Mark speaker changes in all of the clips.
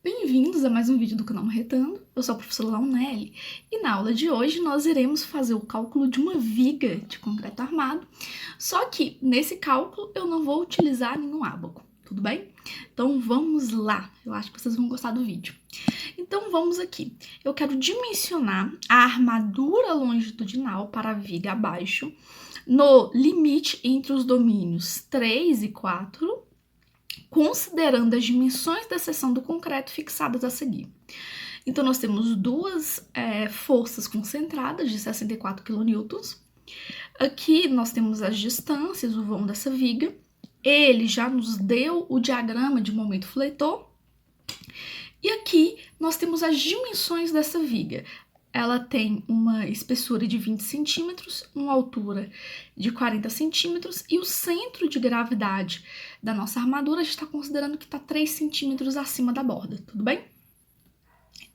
Speaker 1: Bem-vindos a mais um vídeo do canal Marretando. Eu sou a professora Launelli e na aula de hoje nós iremos fazer o cálculo de uma viga de concreto armado, só que nesse cálculo eu não vou utilizar nenhum ábaco, tudo bem? Então vamos lá, eu acho que vocês vão gostar do vídeo. Então vamos aqui, eu quero dimensionar a armadura longitudinal para a viga abaixo no limite entre os domínios 3 e 4, considerando as dimensões da seção do concreto fixadas a seguir. Então, nós temos duas forças concentradas de 64 kN. Aqui nós temos as distâncias, o vão dessa viga. Ele já nos deu o diagrama de momento fletor. E aqui nós temos as dimensões dessa viga. Ela tem uma espessura de 20 centímetros, uma altura de 40 centímetros e o centro de gravidade da nossa armadura a gente está considerando que está 3 centímetros acima da borda, tudo bem?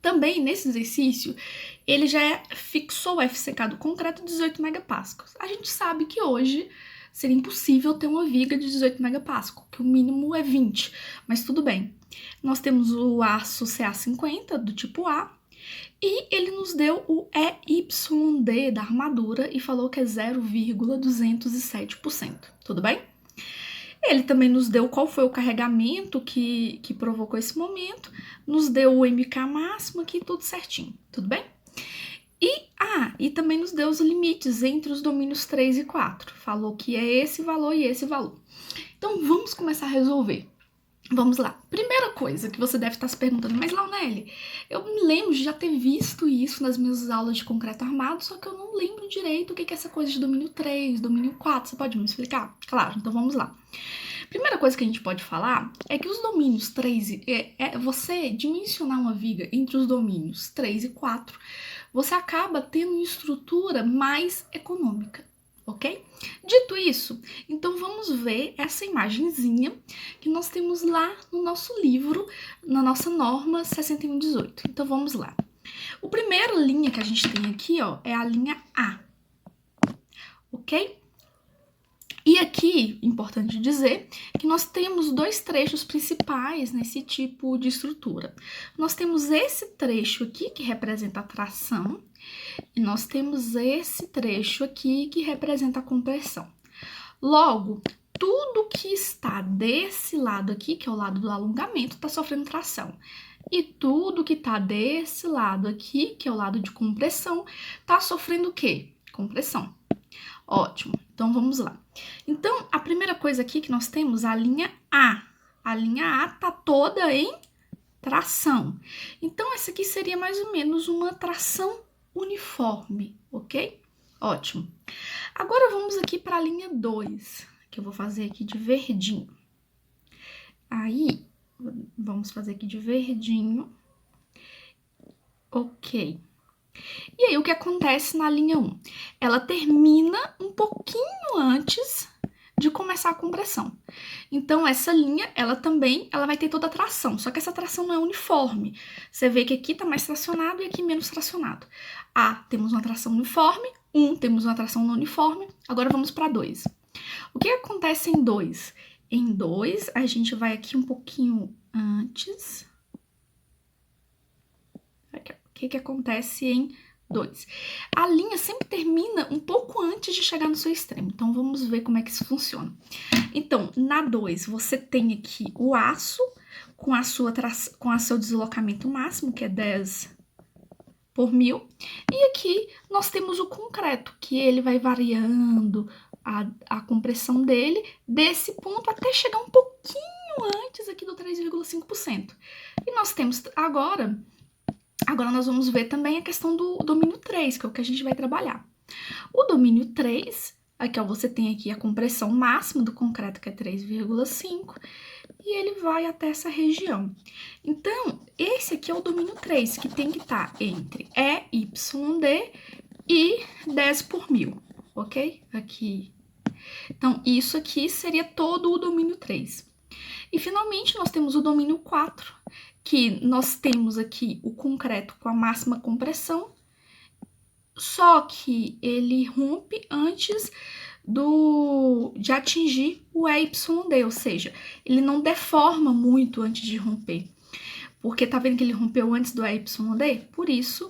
Speaker 1: Também, nesse exercício, ele já fixou o FCK do concreto 18 megapascals. A gente sabe que hoje seria impossível ter uma viga de 18 megapascals, que o mínimo é 20, mas tudo bem. Nós temos o aço CA50 do tipo A, e ele nos deu o EYD da armadura e falou que é 0,207%, tudo bem? Ele também nos deu qual foi o carregamento que provocou esse momento, nos deu o MK máximo aqui, tudo certinho, tudo bem? E também nos deu os limites entre os domínios 3 e 4, falou que é esse valor e esse valor. Então vamos começar a resolver. Vamos lá. Primeira coisa que você deve estar se perguntando, mas Launelli, eu me lembro de já ter visto isso nas minhas aulas de concreto armado, só que eu não lembro direito o que é essa coisa de domínio 3, domínio 4, você pode me explicar? Claro, então vamos lá. Primeira coisa que a gente pode falar é que os domínios 3, você dimensionar uma viga entre os domínios 3 e 4, você acaba tendo uma estrutura mais econômica. Ok? Dito isso, então vamos ver essa imagenzinha que nós temos lá no nosso livro, na nossa norma 6118. Então vamos lá. A primeira linha que a gente tem aqui, ó, é a linha A, ok? E aqui, importante dizer, que nós temos dois trechos principais nesse tipo de estrutura. Nós temos esse trecho aqui, que representa a tração, e nós temos esse trecho aqui, que representa a compressão. Logo, tudo que está desse lado aqui, que é o lado do alongamento, está sofrendo tração. E tudo que está desse lado aqui, que é o lado de compressão, está sofrendo o quê? Compressão. Ótimo, então vamos lá. Então, a primeira coisa aqui que nós temos, a linha A. A linha A está toda em tração. Então, essa aqui seria mais ou menos uma tração uniforme, ok? Ótimo. Agora, vamos aqui para a linha 2, que eu vou fazer aqui de verdinho. Aí, vamos fazer aqui de verdinho. Ok. E aí, o que acontece na linha 1? Ela termina um pouquinho antes de começar a compressão. Então, essa linha, ela vai ter toda a tração, só que essa tração não é uniforme. Você vê que aqui tá mais tracionado e aqui menos tracionado. Temos uma tração uniforme, temos uma tração não uniforme. Agora, vamos para 2. O que acontece em 2? Em 2, a gente vai aqui um pouquinho antes. Aqui, ó. O que acontece em 2? A linha sempre termina um pouco antes de chegar no seu extremo. Então, vamos ver como é que isso funciona. Então, na 2, você tem aqui o aço com o seu deslocamento máximo, que é 10 por 1000. E aqui nós temos o concreto, que ele vai variando a compressão dele desse ponto até chegar um pouquinho antes aqui do 3,5%. E nós temos agora nós vamos ver também a questão do domínio 3, que é o que a gente vai trabalhar. O domínio 3, aqui ó, você tem aqui a compressão máxima do concreto, que é 3,5, e ele vai até essa região. Então, esse aqui é o domínio 3, que tem que estar entre EYD e 10 por 1000, ok? Aqui. Então, isso aqui seria todo o domínio 3. E, finalmente, nós temos o domínio 4, que nós temos aqui o concreto com a máxima compressão, só que ele rompe antes de atingir o EYD, ou seja, ele não deforma muito antes de romper. Porque tá vendo que ele rompeu antes do EYD? Por isso,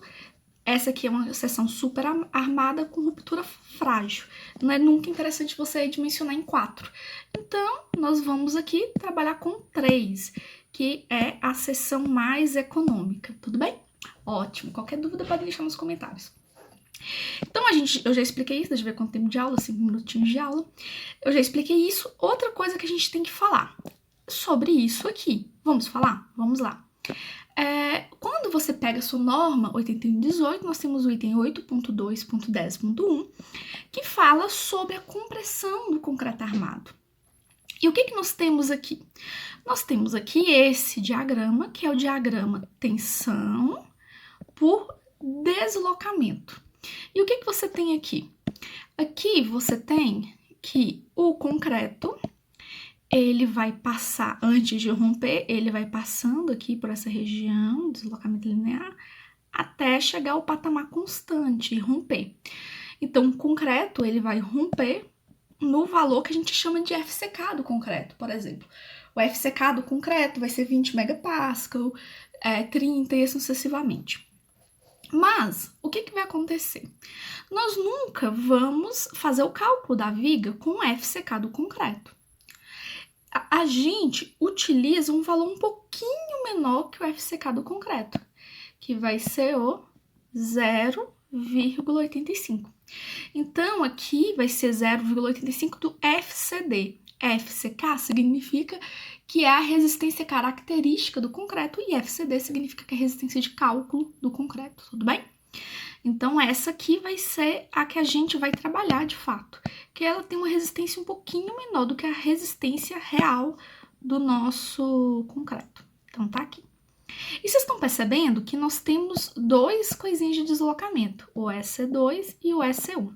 Speaker 1: essa aqui é uma seção super armada com ruptura frágil. Não é nunca interessante você dimensionar em 4. Então, nós vamos aqui trabalhar com 3, que é a seção mais econômica, tudo bem? Ótimo, qualquer dúvida pode deixar nos comentários. Então, eu já expliquei isso, deixa eu ver quanto tempo de aula, 5 minutinhos de aula. Eu já expliquei isso. Outra coisa que a gente tem que falar sobre isso aqui. Vamos falar? Vamos lá. Quando você pega a sua norma 8118, nós temos o item 8.2.10.1, que fala sobre a compressão do concreto armado. E o que nós temos aqui? Nós temos aqui esse diagrama, que é o diagrama tensão por deslocamento. E o que você tem aqui? Aqui você tem que o concreto, ele vai passar, antes de romper, ele vai passando aqui por essa região, deslocamento linear, até chegar ao patamar constante e romper. Então, o concreto, ele vai romper no valor que a gente chama de FCK do concreto, por exemplo. O FCK do concreto vai ser 20 megapascal, 30 e assim sucessivamente. Mas, o que vai acontecer? Nós nunca vamos fazer o cálculo da viga com o FCK do concreto. A gente utiliza um valor um pouquinho menor que o FCK do concreto, que vai ser o 0,85. Então, aqui vai ser 0,85 do FCD. FCK significa que é a resistência característica do concreto e FCD significa que é a resistência de cálculo do concreto, tudo bem? Então, essa aqui vai ser a que a gente vai trabalhar de fato, que ela tem uma resistência um pouquinho menor do que a resistência real do nosso concreto. Então, tá aqui. E vocês estão percebendo que nós temos dois coisinhas de deslocamento, o EC2 e o EC1.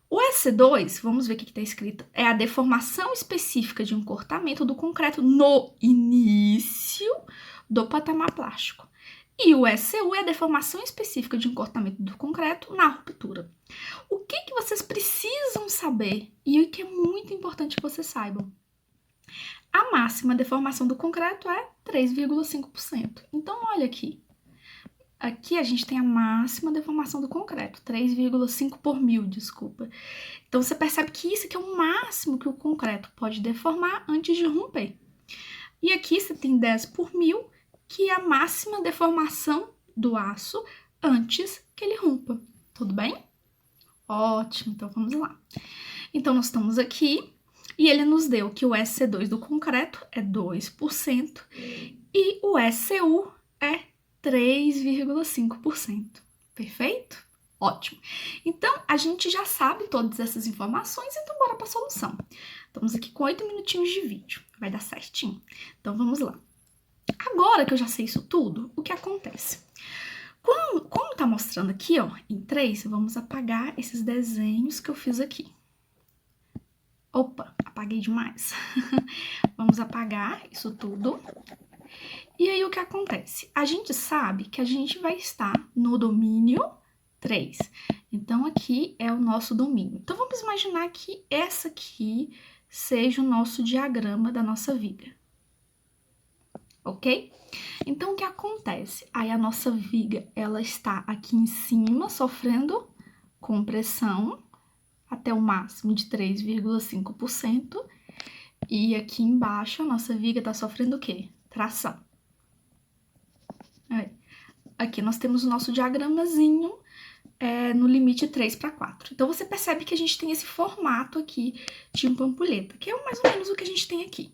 Speaker 1: O EC2, vamos ver o que está escrito, é a deformação específica de encurtamento do concreto no início do patamar plástico. E o ECU é a deformação específica de encurtamento do concreto na ruptura. O que vocês precisam saber, e o que é muito importante que vocês saibam? A máxima deformação do concreto é 3,5%. Então, olha aqui. Aqui a gente tem a máxima deformação do concreto, 3,5 por mil, desculpa. Então, você percebe que isso aqui é o máximo que o concreto pode deformar antes de romper. E aqui você tem 10 por mil, que é a máxima deformação do aço antes que ele rompa. Tudo bem? Ótimo, então vamos lá. Então, nós estamos aqui e ele nos deu que o SC2 do concreto é 2% e o SCU é 3,5%. Perfeito? Ótimo. Então, a gente já sabe todas essas informações, então bora para a solução. Estamos aqui com 8 minutinhos de vídeo, vai dar certinho. Então, vamos lá. Agora que eu já sei isso tudo, o que acontece? Como tá mostrando aqui, ó, em 3, vamos apagar esses desenhos que eu fiz aqui. Opa, apaguei demais. Vamos apagar isso tudo. E aí, o que acontece? A gente sabe que a gente vai estar no domínio 3. Então, aqui é o nosso domínio. Então, vamos imaginar que essa aqui seja o nosso diagrama da nossa viga. Ok? Então, o que acontece? Aí, a nossa viga, ela está aqui em cima, sofrendo compressão até o máximo de 3,5%. E aqui embaixo, a nossa viga está sofrendo o quê? Tração. Aqui nós temos o nosso diagramazinho no limite 3 para 4. Então, você percebe que a gente tem esse formato aqui de pampulheta, que é mais ou menos o que a gente tem aqui.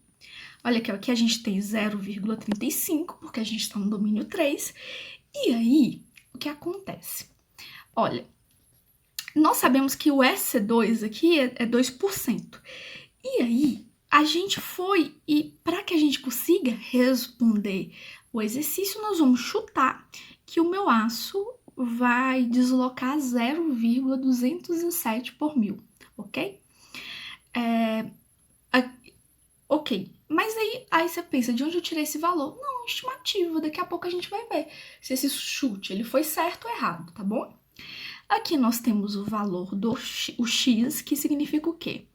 Speaker 1: Olha aqui, ó, aqui a gente tem 0,35, porque a gente está no domínio 3. E aí, o que acontece? Olha, nós sabemos que o SC2 aqui é 2%. E aí, a gente foi, e para que a gente consiga responder o exercício, nós vamos chutar que o meu aço vai deslocar 0,207 por mil, ok? Ok, mas aí você pensa, de onde eu tirei esse valor? Não, estimativa, daqui a pouco a gente vai ver se esse chute ele foi certo ou errado, tá bom? Aqui nós temos o valor do o x, que significa o quê?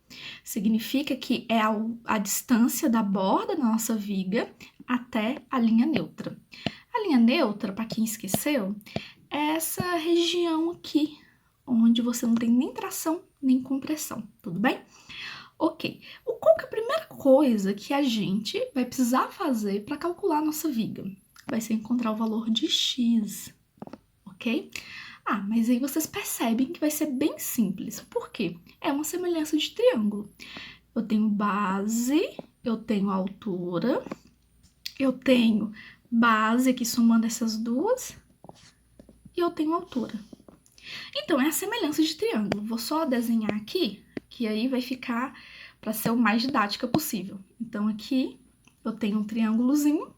Speaker 1: Significa que é a distância da borda da nossa viga até a linha neutra. A linha neutra, para quem esqueceu, é essa região aqui, onde você não tem nem tração nem compressão, tudo bem? Ok. Qual que é a primeira coisa que a gente vai precisar fazer para calcular a nossa viga? Vai ser encontrar o valor de x, ok? Mas aí vocês percebem que vai ser bem simples. Por quê? É uma semelhança de triângulo. Eu tenho base, eu tenho altura, eu tenho base aqui somando essas duas, e eu tenho altura. Então, é a semelhança de triângulo. Vou só desenhar aqui, que aí vai ficar para ser o mais didática possível. Então, aqui eu tenho um triângulozinho,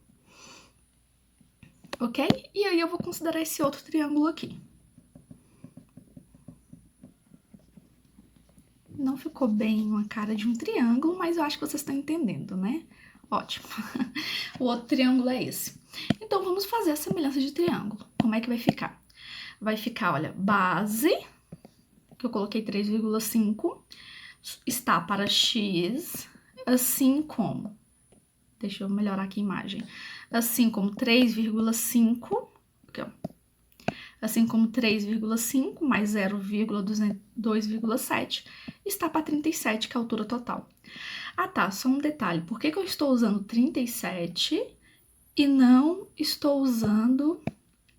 Speaker 1: ok? E aí eu vou considerar esse outro triângulo aqui. Não ficou bem uma cara de um triângulo, mas eu acho que vocês estão entendendo, né? Ótimo. O outro triângulo é esse. Então, vamos fazer a semelhança de triângulo. Como é que vai ficar? Vai ficar, olha, base, que eu coloquei 3,5, está para x, assim como, deixa eu melhorar aqui a imagem, assim como 3,5, aqui ó, assim como 3,5 mais 0,2,7 está para 37, que é a altura total. Tá, só um detalhe, por que eu estou usando 37 e não estou usando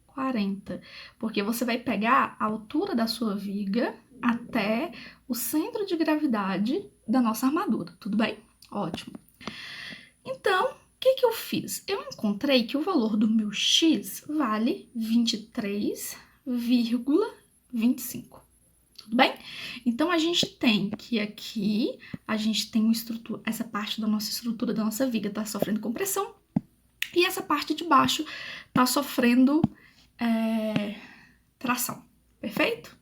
Speaker 1: 40? Porque você vai pegar a altura da sua viga até o centro de gravidade da nossa armadura, tudo bem? Ótimo. Então, o que eu fiz? Eu encontrei que o valor do meu x vale 23,25. Tudo bem? Então, a gente tem que aqui, a gente tem essa parte da nossa estrutura, da nossa viga, tá sofrendo compressão, e essa parte de baixo tá sofrendo tração. Perfeito?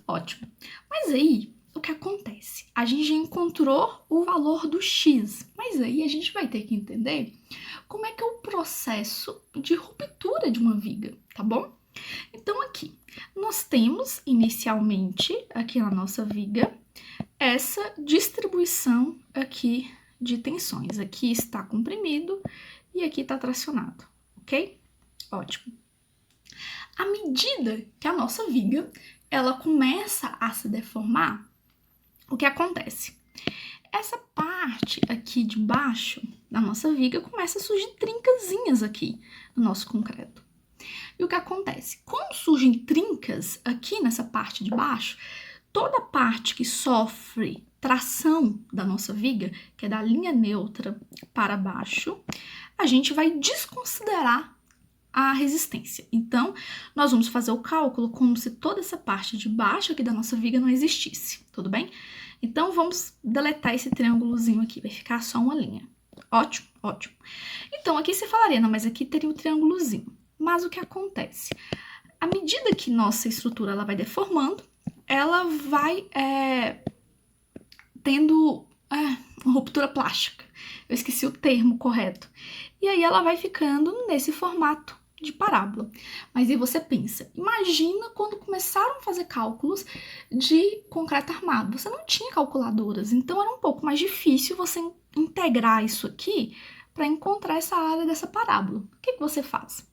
Speaker 1: Ótimo. Mas aí, o que acontece? A gente já encontrou o valor do x, mas aí a gente vai ter que entender como é que é o processo de ruptura de uma viga, tá bom? Então, aqui, nós temos, inicialmente, aqui na nossa viga, essa distribuição aqui de tensões. Aqui está comprimido e aqui está tracionado, ok? Ótimo. À medida que a nossa viga, ela começa a se deformar, o que acontece? Essa parte aqui de baixo da nossa viga começa a surgir trincazinhas aqui no nosso concreto. E o que acontece? Quando surgem trincas aqui nessa parte de baixo, toda a parte que sofre tração da nossa viga, que é da linha neutra para baixo, a gente vai desconsiderar a resistência. Então, nós vamos fazer o cálculo como se toda essa parte de baixo aqui da nossa viga não existisse, tudo bem? Então, vamos deletar esse triângulozinho aqui, vai ficar só uma linha. Ótimo, ótimo. Então, aqui você falaria, não, mas aqui teria o triângulozinho. Mas o que acontece? À medida que nossa estrutura ela vai deformando, ela vai tendo uma ruptura plástica. Eu esqueci o termo correto. E aí ela vai ficando nesse formato de parábola. Mas aí você pensa, imagina quando começaram a fazer cálculos de concreto armado. Você não tinha calculadoras, então era um pouco mais difícil você integrar isso aqui para encontrar essa área dessa parábola. O que você faz?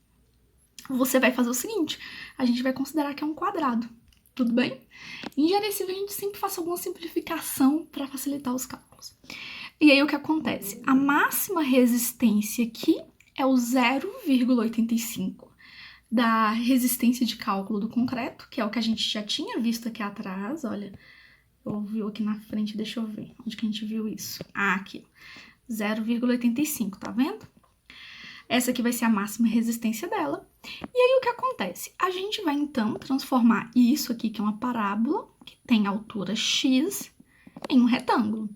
Speaker 1: Você vai fazer o seguinte, a gente vai considerar que é um quadrado, tudo bem? Em engenharia civil a gente sempre faz alguma simplificação para facilitar os cálculos. E aí o que acontece? A máxima resistência aqui é o 0,85 da resistência de cálculo do concreto, que é o que a gente já tinha visto aqui atrás, olha, eu vi aqui na frente, deixa eu ver, onde que a gente viu isso? Aqui, 0,85, tá vendo? Essa aqui vai ser a máxima resistência dela. E aí o que acontece? A gente vai então transformar isso aqui, que é uma parábola, que tem altura x, em um retângulo.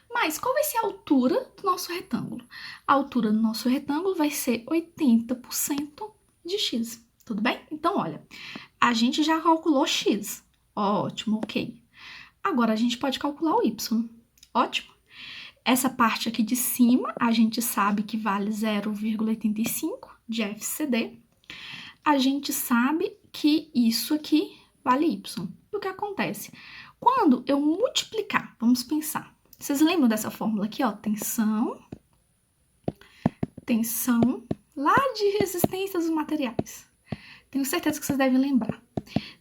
Speaker 1: Mas qual vai ser a altura do nosso retângulo? A altura do nosso retângulo vai ser 80% de x, tudo bem? Então, olha, a gente já calculou x. Ótimo, ok. Agora a gente pode calcular o y. Ótimo. Essa parte aqui de cima, a gente sabe que vale 0,85 de FCD. A gente sabe que isso aqui vale y. E o que acontece? Quando eu multiplicar, vamos pensar. Vocês lembram dessa fórmula aqui, ó? Tensão lá de resistência dos materiais. Tenho certeza que vocês devem lembrar.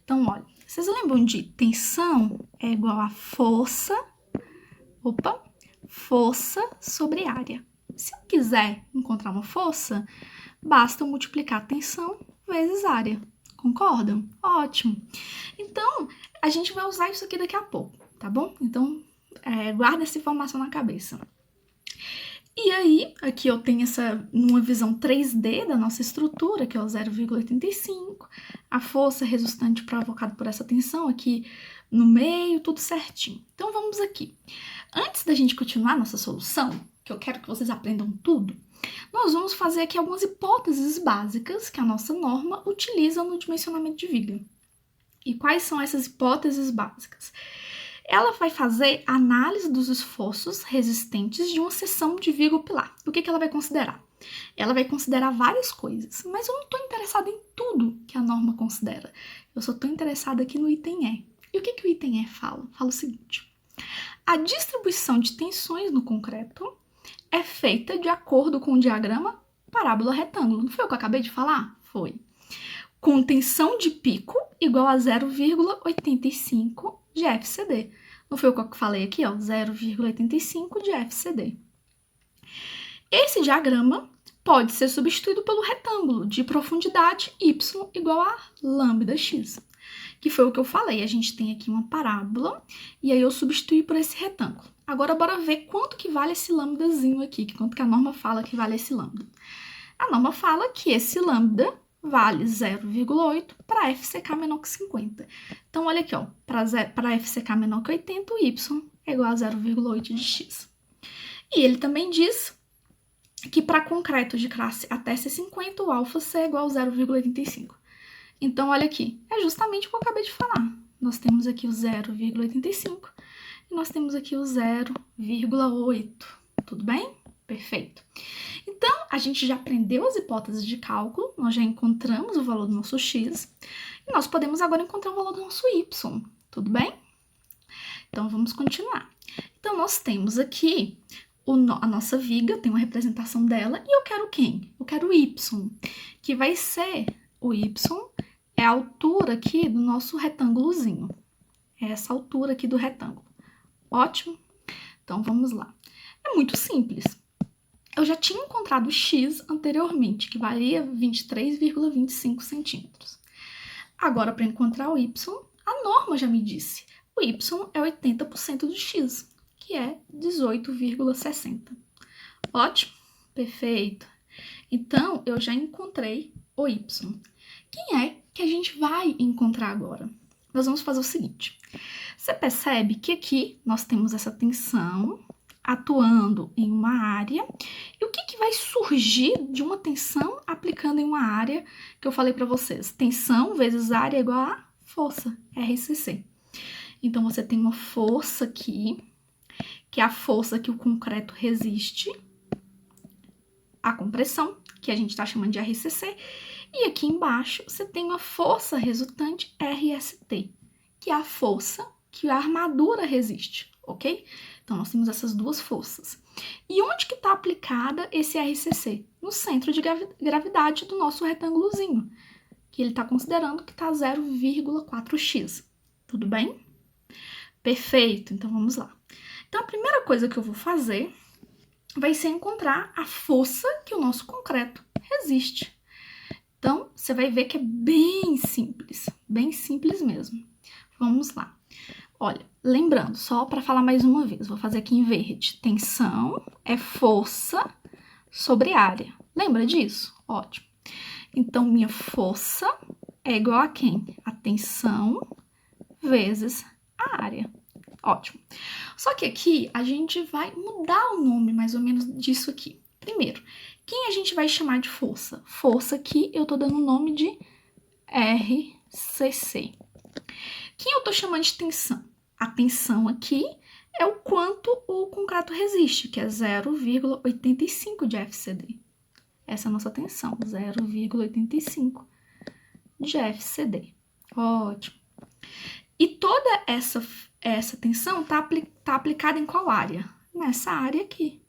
Speaker 1: Então, olha, vocês lembram de tensão é igual a força sobre área. Se eu quiser encontrar uma força, basta eu multiplicar tensão vezes área. Concordam? Ótimo. Então, a gente vai usar isso aqui daqui a pouco, tá bom? Então, guarda essa informação na cabeça. E aí, aqui eu tenho numa visão 3D da nossa estrutura, que é o 0,85, a força resultante provocada por essa tensão aqui no meio, tudo certinho. Então, vamos aqui. Antes da gente continuar nossa solução, que eu quero que vocês aprendam tudo, nós vamos fazer aqui algumas hipóteses básicas que a nossa norma utiliza no dimensionamento de viga. E quais são essas hipóteses básicas? Ela vai fazer análise dos esforços resistentes de uma seção de viga ou pilar. O que ela vai considerar? Ela vai considerar várias coisas, mas eu não estou interessada em tudo que a norma considera. Eu só estou interessada aqui no item E. E o que o item E fala? Fala o seguinte: a distribuição de tensões no concreto é feita de acordo com o diagrama parábola-retângulo. Não foi o que eu acabei de falar? Foi. Com tensão de pico igual a 0,85 de FCD. Não foi o que eu falei aqui, ó, 0,85 de FCD. Esse diagrama pode ser substituído pelo retângulo de profundidade y igual a lambda(x), que foi o que eu falei. A gente tem aqui uma parábola e aí eu substituí por esse retângulo. Agora, bora ver quanto que vale esse lambdazinho aqui, quanto que a norma fala que vale esse lambda. A norma fala que esse lambda vale 0,8 para FCK menor que 50. Então, olha aqui, ó, para FCK menor que 80, o Y é igual a 0,8 de X. E ele também diz que para concreto de classe até C50, o alfa C é igual a 0,85. Então, olha aqui, é justamente o que eu acabei de falar. Nós temos aqui o 0,85 e nós temos aqui o 0,8. Tudo bem? Perfeito. Então, a gente já aprendeu as hipóteses de cálculo, nós já encontramos o valor do nosso x, e nós podemos agora encontrar o valor do nosso y, tudo bem? Então, vamos continuar. Então, nós temos aqui a nossa viga, tem uma representação dela, e eu quero quem? Eu quero o y, que vai ser o y, é a altura aqui do nosso retângulozinho. É essa altura aqui do retângulo. Ótimo? Então, vamos lá. É muito simples. Eu já tinha encontrado o x anteriormente, que valia 23,25 centímetros. Agora, para encontrar o y, a norma já me disse. O y é 80% do x, que é 18,60. Ótimo, perfeito. Então, eu já encontrei o y. Quem é que a gente vai encontrar agora? Nós vamos fazer o seguinte. Você percebe que aqui nós temos essa tensão atuando em uma área. E o que vai surgir de uma tensão aplicando em uma área que eu falei para vocês? Tensão vezes área é igual a força, RCC. Então, você tem uma força aqui, que é a força que o concreto resiste à compressão, que a gente está chamando de RCC. E aqui embaixo, você tem uma força resultante RST, que é a força que a armadura resiste, ok? Então, nós temos essas duas forças. E onde que está aplicada esse RCC? No centro de gravidade do nosso retângulozinho, que ele está considerando que está 0,4x. Tudo bem? Perfeito, então vamos lá. Então, a primeira coisa que eu vou fazer vai ser encontrar a força que o nosso concreto resiste. Então, você vai ver que é bem simples mesmo. Vamos lá. Olha, lembrando, só para falar mais uma vez, vou fazer aqui em verde. Tensão é força sobre área. Lembra disso? Ótimo. Então, minha força é igual a quem? A tensão vezes a área. Ótimo. Só que aqui a gente vai mudar o nome mais ou menos disso aqui. Primeiro, quem a gente vai chamar de força? Força aqui eu tô dando o nome de RCC. Quem eu tô chamando de tensão? A tensão aqui é o quanto o concreto resiste, que é 0,85 de FCD. Essa é a nossa tensão, 0,85 de FCD. Ótimo. E toda essa essa tensão tá aplicada em qual área? Nessa área aqui.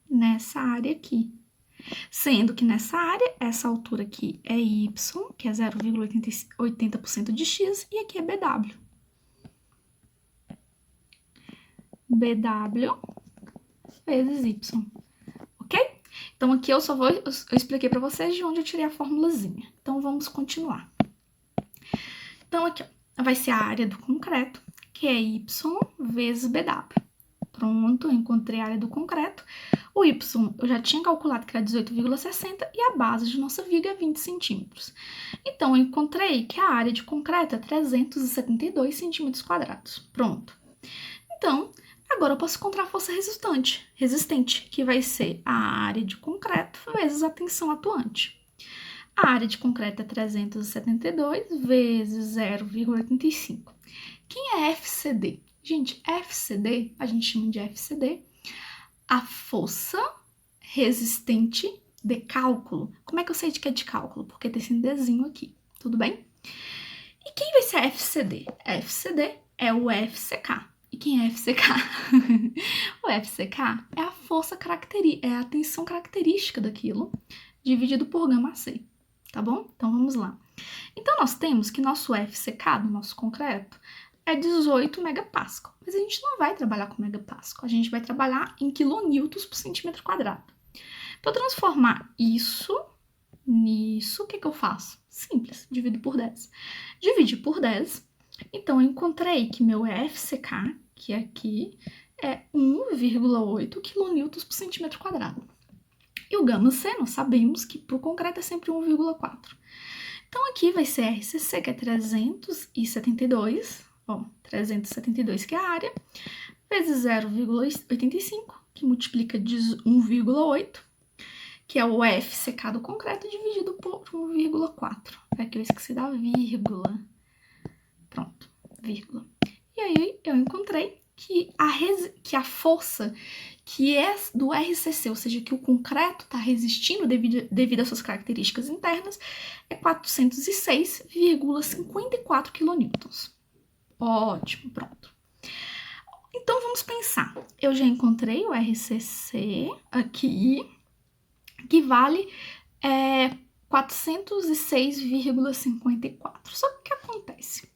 Speaker 1: Nessa área aqui. Sendo que nessa área, essa altura aqui é Y, que é 0,80% de X, e aqui é BW. BW vezes Y, ok? Então, aqui eu expliquei para vocês de onde eu tirei a formulazinha. Então, vamos continuar. Então, aqui, ó, vai ser a área do concreto, que é Y vezes BW. Pronto, eu encontrei a área do concreto. O Y eu já tinha calculado que era 18,60 e a base de nossa viga é 20 centímetros. Então, eu encontrei que a área de concreto é 372 centímetros quadrados. Pronto. Então, agora eu posso encontrar a força resistente, que vai ser a área de concreto vezes a tensão atuante. A área de concreto é 372 vezes 0,85. Quem é FCD? Gente, FCD, a gente chama de FCD, a força resistente de cálculo. Como é que eu sei de que é de cálculo? Porque tem esse desenho aqui, tudo bem? E quem vai ser a FCD? A FCD é o FCK. E quem é FCK? O FCK é a força característica, é a tensão característica daquilo, dividido por γc, tá bom? Então, vamos lá. Então, nós temos que nosso FCK, do nosso concreto, é 18 megapascal. Mas a gente não vai trabalhar com megapascal, a gente vai trabalhar em quilonewtons por centímetro quadrado. Para transformar isso nisso, o que eu faço? Simples, divido por 10. Dividi por 10, então eu encontrei que meu FCK, que aqui, é 1,8 quilonewtons por centímetro quadrado. E o γc, nós sabemos que para o concreto é sempre 1,4. Então, aqui vai ser RCC, que é 372, ó, 372 que é a área, vezes 0,85, que multiplica de 1,8, que é o FCK do concreto, dividido por 1,4. Aqui eu esqueci da vírgula. Pronto, vírgula. E aí eu encontrei que a força que é do RCC, ou seja, que o concreto está resistindo devido às suas características internas, é 406,54 quilonewtons. Ótimo, pronto. Então, vamos pensar. Eu já encontrei o RCC aqui, que vale 406,54. Só que o que acontece?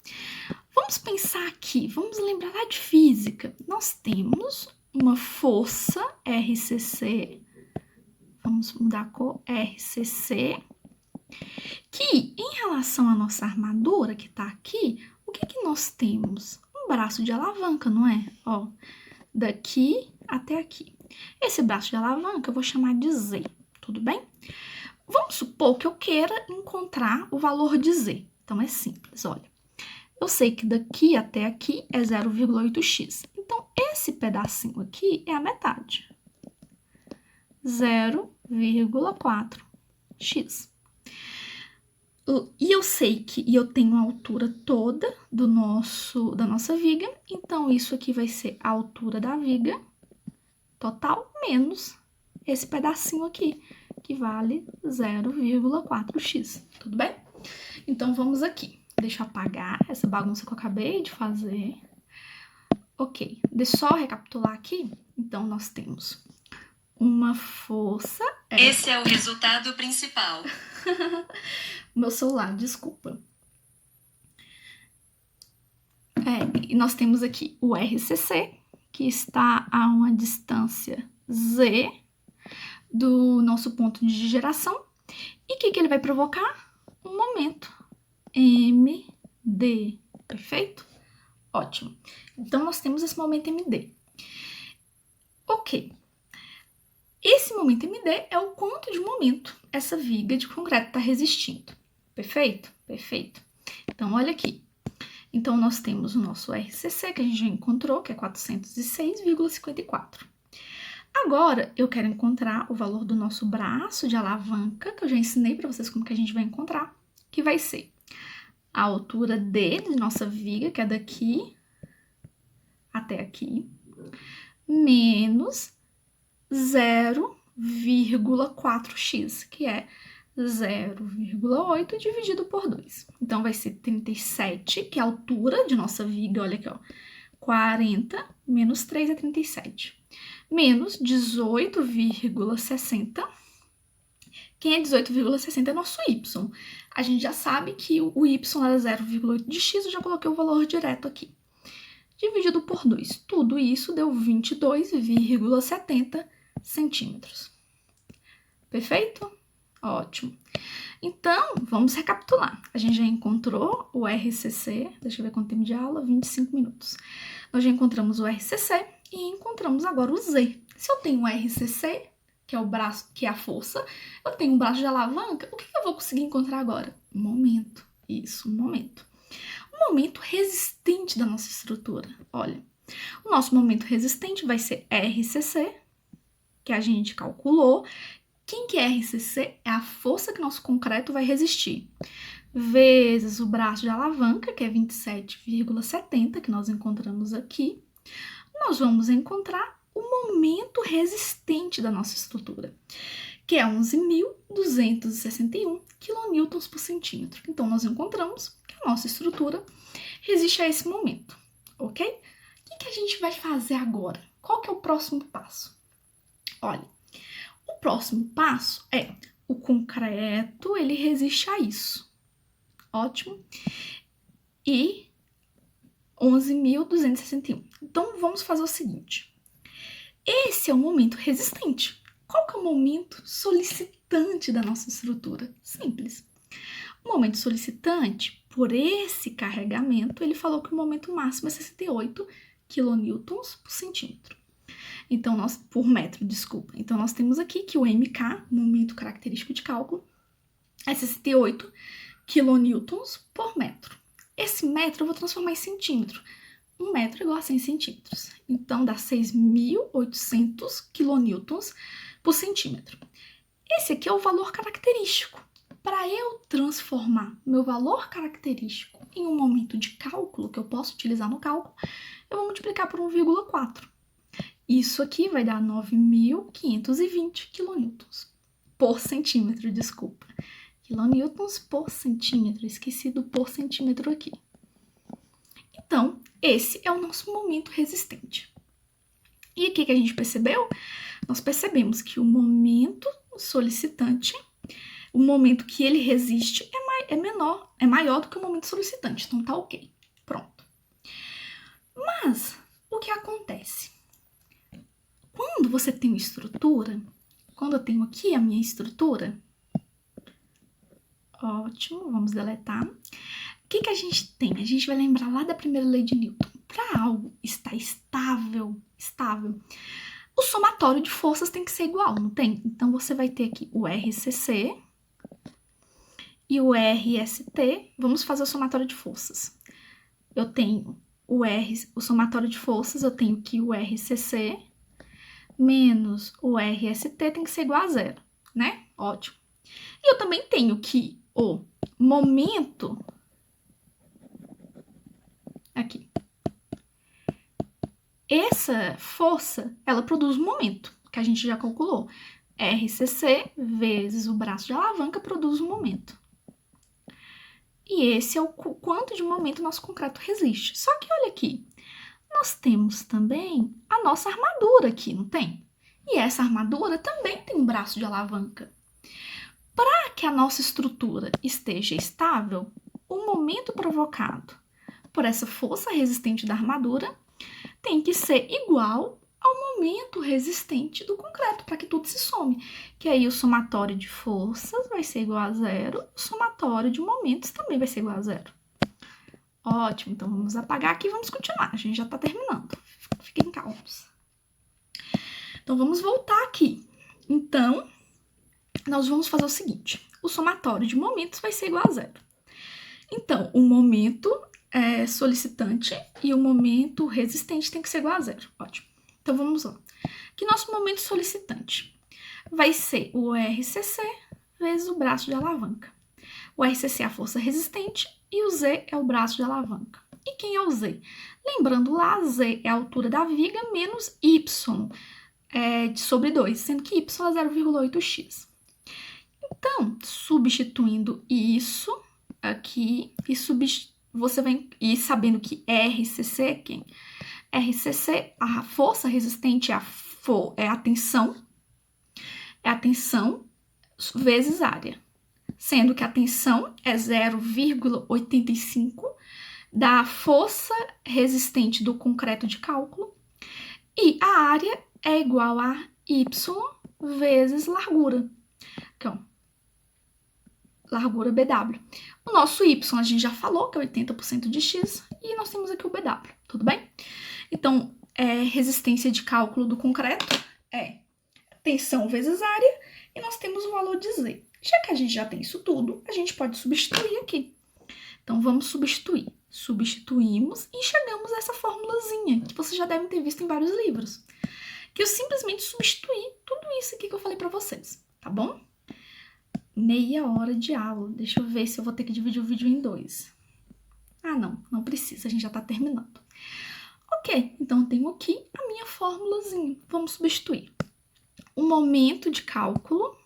Speaker 1: Vamos pensar aqui, vamos lembrar lá de física. Nós temos uma força RCC, vamos mudar a cor, RCC, que em relação à nossa armadura que tá aqui, o que nós temos? Um braço de alavanca, não é? Ó, daqui até aqui. Esse braço de alavanca eu vou chamar de Z, tudo bem? Vamos supor que eu queira encontrar o valor de Z. Então, é simples, olha. Eu sei que daqui até aqui é 0,8x. Então, esse pedacinho aqui é a metade. 0,4x. E eu sei que eu tenho a altura toda da nossa viga. Então, isso aqui vai ser a altura da viga total menos esse pedacinho aqui, que vale 0,4x. Tudo bem? Então, vamos aqui. Deixa eu apagar essa bagunça que eu acabei de fazer. Ok, deixa eu só recapitular aqui. Então, nós temos uma força...
Speaker 2: Esse é o resultado principal.
Speaker 1: Meu celular, desculpa. E nós temos aqui o RCC, que está a uma distância Z do nosso ponto de geração. E o que ele vai provocar? Um momento. MD, perfeito? Ótimo. Então, nós temos esse momento MD. Ok. Esse momento MD é o quanto de momento essa viga de concreto está resistindo. Perfeito? Perfeito. Então, olha aqui. Então, nós temos o nosso RCC, que a gente já encontrou, que é 406,54. Agora, eu quero encontrar o valor do nosso braço de alavanca, que eu já ensinei para vocês como que a gente vai encontrar, que vai ser a altura D de nossa viga, que é daqui até aqui, menos 0,4x, que é 0,8 dividido por 2. Então, vai ser 37, que é a altura de nossa viga, olha aqui, ó. 40 menos 3 é 37. Menos 18,60. Quem é 18,60 é nosso y. A gente já sabe que o y era 0,8 de x, eu já coloquei o valor direto aqui. Dividido por 2. Tudo isso deu 22,70 centímetros. Perfeito? Ótimo. Então, vamos recapitular. A gente já encontrou o RCC, deixa eu ver quanto tempo de aula, 25 minutos. Nós já encontramos o RCC e encontramos agora o Z. Se eu tenho o RCC, que é o braço, que é a força, eu tenho um braço de alavanca, o que eu vou conseguir encontrar agora? Momento. Isso, momento. O momento resistente da nossa estrutura. Olha, o nosso momento resistente vai ser RCC, que a gente calculou. Quem que é RCC? É a força que nosso concreto vai resistir, vezes o braço de alavanca, que é 27,70, que nós encontramos aqui. Nós vamos encontrar o momento resistente da nossa estrutura, que é 11.261 kN por centímetro. Então, nós encontramos que a nossa estrutura resiste a esse momento, ok? O que a gente vai fazer agora? Qual que é o próximo passo? Olha, o próximo passo é o concreto, ele resiste a isso. Ótimo. E 11.261. Então, vamos fazer o seguinte. Esse é o momento resistente. Qual que é o momento solicitante da nossa estrutura? Simples. O momento solicitante, por esse carregamento, ele falou que o momento máximo é 68 kN por centímetro. Então, por metro, desculpa. Então, nós temos aqui que o MK, momento característico de cálculo, é 68 kN por metro. Esse metro eu vou transformar em centímetro. 1 metro é igual a 100 centímetros. Então, dá 6.800 kN por centímetro. Esse aqui é o valor característico. Para eu transformar meu valor característico em um momento de cálculo, que eu posso utilizar no cálculo, eu vou multiplicar por 1,4. Isso aqui vai dar 9.520 kN por centímetro, desculpa. Quilonewtons por centímetro, esqueci do por centímetro aqui. Então, esse é o nosso momento resistente. E o que a gente percebeu? Nós percebemos que o momento solicitante, o momento que ele resiste é maior do que o momento solicitante. Então, tá ok. Pronto. Mas, o que acontece? Quando você tem uma estrutura, quando eu tenho aqui a minha estrutura, ótimo, vamos deletar. O que a gente tem? A gente vai lembrar lá da primeira lei de Newton. Para algo estar estável, o somatório de forças tem que ser igual, não tem? Então, você vai ter aqui o RCC e o RST. Vamos fazer o somatório de forças. Eu tenho o somatório de forças, eu tenho aqui o RCC menos o RST tem que ser igual a 0, né? Ótimo. E eu também tenho que o momento aqui. Essa força, ela produz um momento, que a gente já calculou. RCC vezes o braço de alavanca produz um momento. E esse é o quanto de momento nosso concreto resiste. Só que olha aqui, nós temos também a nossa armadura aqui, não tem? E essa armadura também tem um braço de alavanca. Para que a nossa estrutura esteja estável, o momento provocado por essa força resistente da armadura tem que ser igual ao momento resistente do concreto, para que tudo se some. Que aí o somatório de forças vai ser igual a 0, o somatório de momentos também vai ser igual a 0. Ótimo, então vamos apagar aqui e vamos continuar. A gente já está terminando. Fiquem calmos. Então, vamos voltar aqui. Então, nós vamos fazer o seguinte. O somatório de momentos vai ser igual a 0. Então, o momento solicitante e o momento resistente tem que ser igual a 0. Ótimo. Então, vamos lá. Aqui, nosso momento solicitante vai ser o RCC vezes o braço de alavanca. O RCC é a força resistente e o Z é o braço de alavanca. E quem é o Z? Lembrando lá, Z é a altura da viga menos Y sobre 2, sendo que Y é 0,8x. Então, substituindo isso aqui, você vem e sabendo que RCC é quem? RCC, a força resistente é a tensão vezes área, sendo que a tensão é 0,85 da força resistente do concreto de cálculo e a área é igual a Y vezes largura. Então, largura BW. O nosso Y a gente já falou que é 80% de X e nós temos aqui o BW, tudo bem? Então, resistência de cálculo do concreto é tensão vezes área e nós temos o valor de Z. Já que a gente já tem isso tudo, a gente pode substituir aqui. Então, vamos substituir. Substituímos e chegamos a essa formulazinha que vocês já devem ter visto em vários livros. Que eu simplesmente substituí tudo isso aqui que eu falei pra vocês, tá bom? Meia hora de aula. Deixa eu ver se eu vou ter que dividir o vídeo em 2. Ah, não precisa, a gente já tá terminando. Ok, então eu tenho aqui a minha formulazinha. Vamos substituir. O momento de cálculo,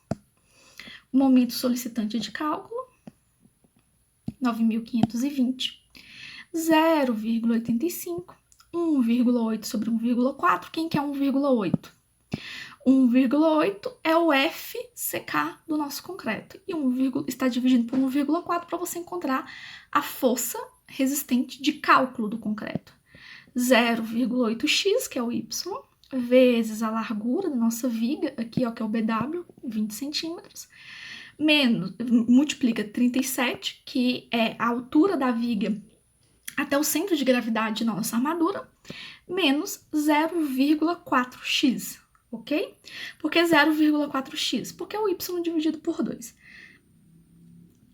Speaker 1: o momento solicitante de cálculo, 9.520, 0,85, 1,8 sobre 1,4. Quem que é 1,8? 1,8 é o FCK do nosso concreto. E 1, está dividido por 1,4 para você encontrar a força resistente de cálculo do concreto. 0,8x, que é o Y, vezes a largura da nossa viga, aqui ó, que é o BW, 20 centímetros, menos, multiplica 37, que é a altura da viga até o centro de gravidade da nossa armadura, menos 0,4x, ok? Por que 0,4x? Porque é o Y dividido por 2.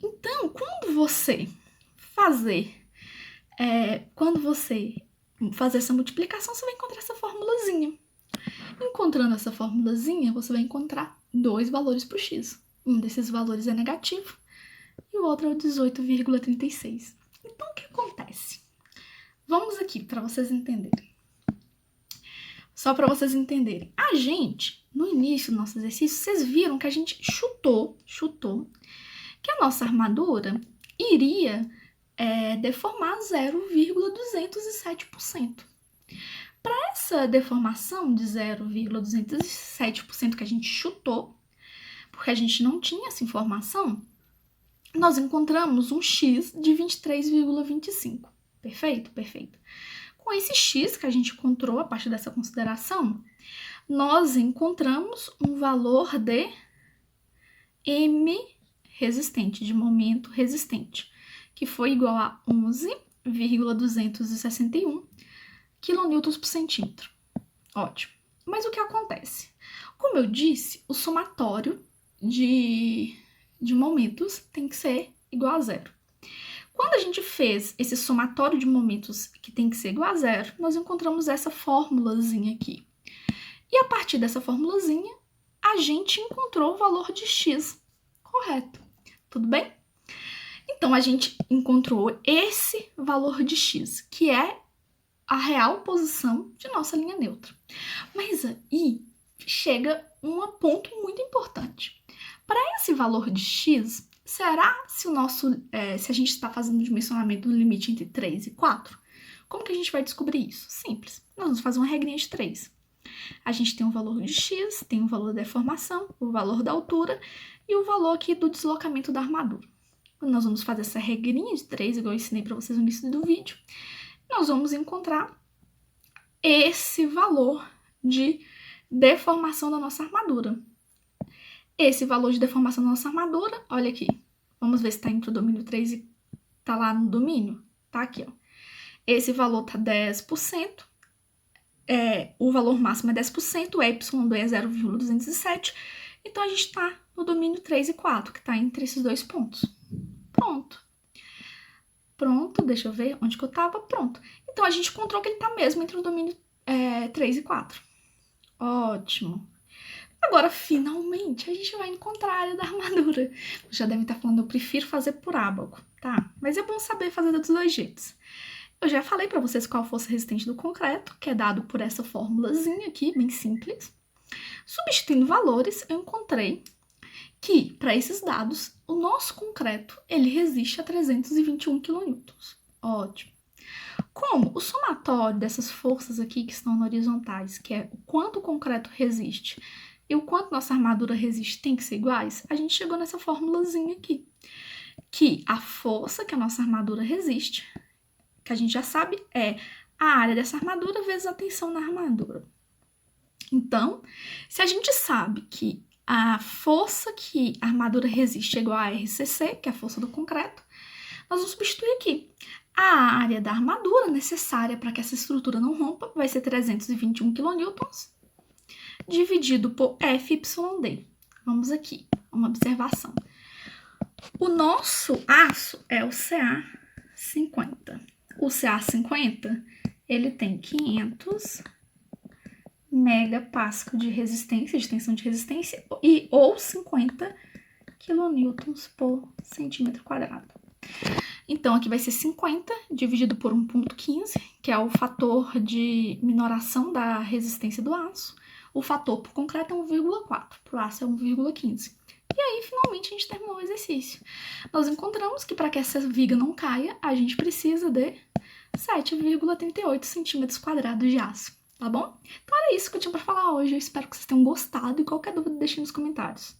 Speaker 1: Então, quando você fazer essa multiplicação, você vai encontrar essa formulazinha. Encontrando essa formulazinha, você vai encontrar dois valores para o x. Um desses valores é negativo e o outro é o 18,36. Então, o que acontece? Vamos aqui para vocês entenderem. Só para vocês entenderem. A gente, no início do nosso exercício, vocês viram que a gente chutou que a nossa armadura iria deformar 0,207%. Para essa deformação de 0,207% que a gente chutou, porque a gente não tinha essa informação, nós encontramos um x de 23,25. Perfeito? Perfeito. Com esse x que a gente encontrou a partir dessa consideração, nós encontramos um valor de M resistente, de momento resistente, que foi igual a 11,261 kN por centímetro. Ótimo. Mas o que acontece? Como eu disse, o somatório de momentos tem que ser igual a zero. Quando a gente fez esse somatório de momentos que tem que ser igual a zero, nós encontramos essa formulazinha aqui. E a partir dessa formulazinha, a gente encontrou o valor de x. Correto. Tudo bem? Então, a gente encontrou esse valor de x, que é a real posição de nossa linha neutra. Mas aí chega um ponto muito importante. Para esse valor de x, será se se a gente está fazendo um dimensionamento no limite entre 3 e 4? Como que a gente vai descobrir isso? Simples. Nós vamos fazer uma regrinha de 3. A gente tem o valor de x, tem o valor da deformação, o valor da altura e o valor aqui do deslocamento da armadura. Quando nós vamos fazer essa regrinha de 3, igual eu ensinei para vocês no início do vídeo, nós vamos encontrar esse valor de deformação da nossa armadura. Esse valor de deformação da nossa armadura, olha aqui. Vamos ver se está entre o domínio 3 e está lá no domínio. Tá aqui, ó. Esse valor tá 10%. O valor máximo é 10%, o Y é 0,207. Então, a gente está no domínio 3 e 4, que está entre esses dois pontos. Pronto. Pronto, deixa eu ver onde que eu tava. Pronto. Então, a gente encontrou que ele tá mesmo entre o domínio 3 e 4. Ótimo. Agora, finalmente, a gente vai encontrar a área da armadura. Já devem estar falando, eu prefiro fazer por ábaco, tá? Mas é bom saber fazer dos dois jeitos. Eu já falei para vocês qual a força resistente do concreto, que é dado por essa formulazinha aqui, bem simples. Substituindo valores, eu encontrei que, para esses dados, o nosso concreto, ele resiste a 321 kN. Ótimo. Como o somatório dessas forças aqui que estão horizontais, que é o quanto o concreto resiste e o quanto nossa armadura resiste, tem que ser iguais, a gente chegou nessa formulazinha aqui, que a força que a nossa armadura resiste, que a gente já sabe, é a área dessa armadura vezes a tensão na armadura. Então, se a gente sabe que a força que a armadura resiste é igual a RCC, que é a força do concreto, nós vamos substituir aqui. A área da armadura necessária para que essa estrutura não rompa vai ser 321 kN, dividido por FYD. Vamos aqui, uma observação. O nosso aço é o Ca50. O Ca50, ele tem 500 megapascal de resistência, de tensão de resistência, ou 50 kN por centímetro quadrado. Então, aqui vai ser 50 dividido por 1,15, que é o fator de minoração da resistência do aço. O fator para o concreto é 1,4, para o aço é 1,15. E aí, finalmente, a gente terminou o exercício. Nós encontramos que para que essa viga não caia, a gente precisa de 7,38 centímetros quadrados de aço, tá bom? Então era isso que eu tinha para falar hoje. Eu espero que vocês tenham gostado e qualquer dúvida deixem nos comentários.